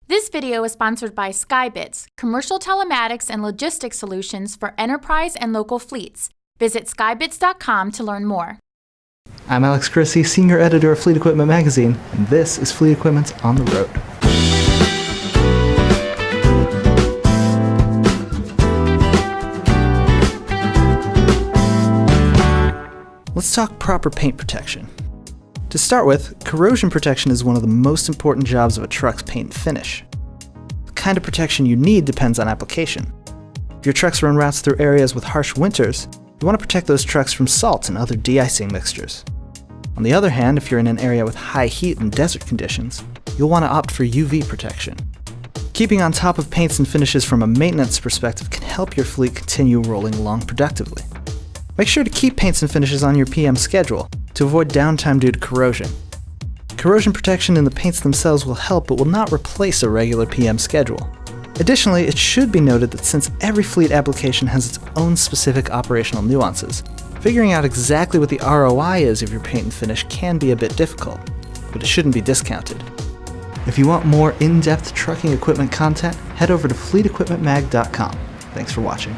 This video is sponsored by Skybits, commercial telematics and logistics solutions for enterprise and local fleets. Visit skybits.com to learn more. I'm Alex Chrissy, Senior Editor of Fleet Equipment Magazine, and this is Fleet Equipment's On the Road. Let's talk proper paint protection. To start with, corrosion protection is one of the most important jobs of a truck's paint and finish. The kind of protection you need depends on application. If your trucks run routes through areas with harsh winters, you want to protect those trucks from salt and other de-icing mixtures. On the other hand, if you're in an area with high heat and desert conditions, you'll want to opt for UV protection. Keeping on top of paints and finishes from a maintenance perspective can help your fleet continue rolling along productively. Make sure to keep paints and finishes on your PM schedule to avoid downtime due to corrosion. Corrosion protection in the paints themselves will help, but will not replace a regular PM schedule. Additionally, it should be noted that since every fleet application has its own specific operational nuances, figuring out exactly what the ROI is of your paint and finish can be a bit difficult, but it shouldn't be discounted. If you want more in-depth trucking equipment content, head over to fleetequipmentmag.com. Thanks for watching.